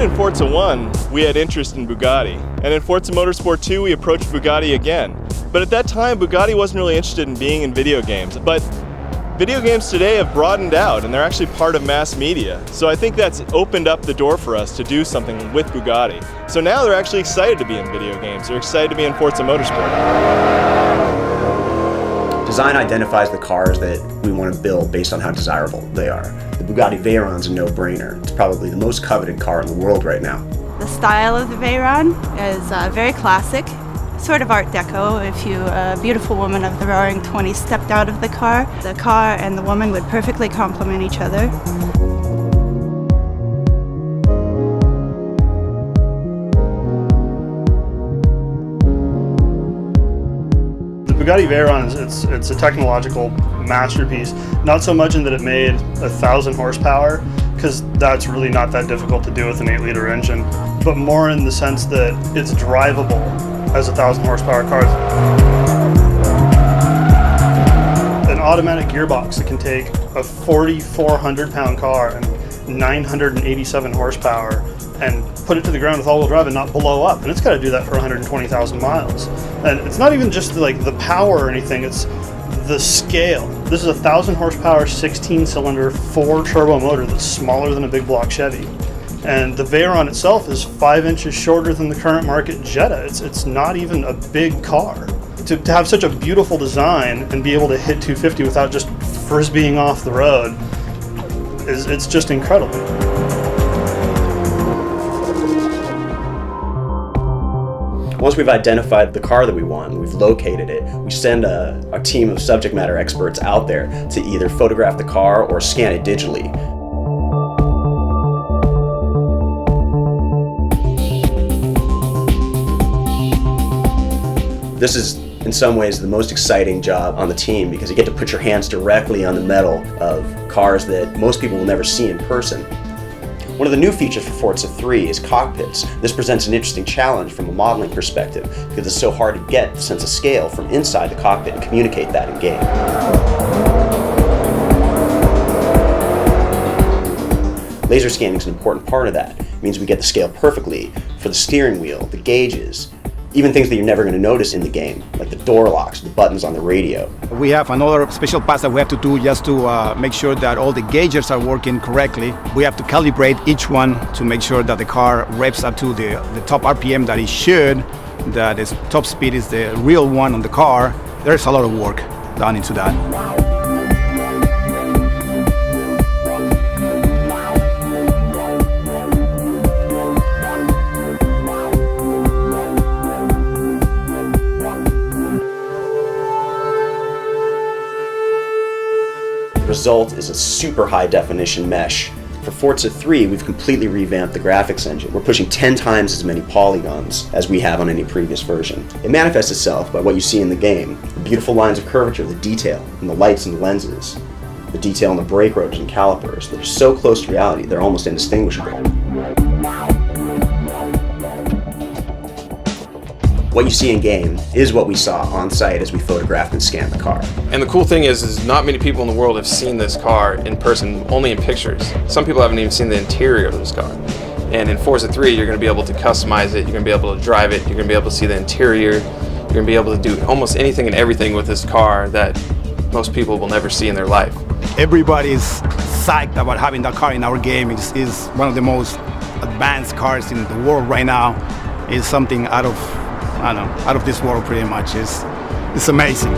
In Forza 1, we had interest in Bugatti, and in Forza Motorsport 2, we approached Bugatti again. But at that time, Bugatti wasn't really interested in being in video games. But video games today have broadened out, and they're actually part of mass media. So I think that's opened up the door for us to do something with Bugatti. So now they're actually excited to be in video games. They're excited to be in Forza Motorsport. Design identifies the cars that we want to build based on how desirable they are. The Bugatti Veyron's a no-brainer. It's probably the most coveted car in the world right now. The style of the Veyron is very classic, sort of Art Deco. If a beautiful woman of the Roaring '20s stepped out of the car and the woman would perfectly complement each other. Bugatti Veyron, it's a technological masterpiece, not so much in that it made 1,000 horsepower, because that's really not that difficult to do with an 8-liter engine, but more in the sense that it's drivable as a 1,000 horsepower car. An automatic gearbox that can take a 4,400 pound car and 987 horsepower and put it to the ground with all-wheel drive and not blow up, and it's got to do that for 120,000 miles. And it's not even just like the power or anything, it's the scale. This is a 1,000 horsepower 16-cylinder 4-turbo motor that's smaller than a big block Chevy, and the Veyron itself is 5 inches shorter than the current market Jetta. It's not even a big car. To have such a beautiful design and be able to hit 250 without just frisbeeing off the road it's just incredible. Once we've identified the car that we want, we've located it, we send a team of subject matter experts out there to either photograph the car or scan it digitally. This is, in some ways, the most exciting job on the team because you get to put your hands directly on the metal of cars that most people will never see in person. One of the new features for Forza 3 is cockpits. This presents an interesting challenge from a modeling perspective because it's so hard to get the sense of scale from inside the cockpit and communicate that in game. Laser scanning is an important part of that. It means we get the scale perfectly for the steering wheel, the gauges, even things that you're never going to notice in the game, like the door locks, the buttons on the radio. We have another special pass that we have to do just to make sure that all the gauges are working correctly. We have to calibrate each one to make sure that the car revs up to the top RPM that it should, that its top speed is the real one on the car. There's a lot of work done into that. Result is a super high definition mesh. For Forza 3, we've completely revamped the graphics engine. We're pushing 10 times as many polygons as we have on any previous version. It manifests itself by what you see in the game, the beautiful lines of curvature, the detail, and the lights and the lenses, the detail in the brake rotors and calipers that are so close to reality they're almost indistinguishable. What you see in game is what we saw on site as we photographed and scanned the car. And the cool thing is not many people in the world have seen this car in person, only in pictures. Some people haven't even seen the interior of this car. And in Forza 3, you're going to be able to customize it, you're going to be able to drive it, you're going to be able to see the interior, you're going to be able to do almost anything and everything with this car that most people will never see in their life. Everybody's psyched about having that car in our game. It's one of the most advanced cars in the world right now. It's something out of this world pretty much. It's amazing.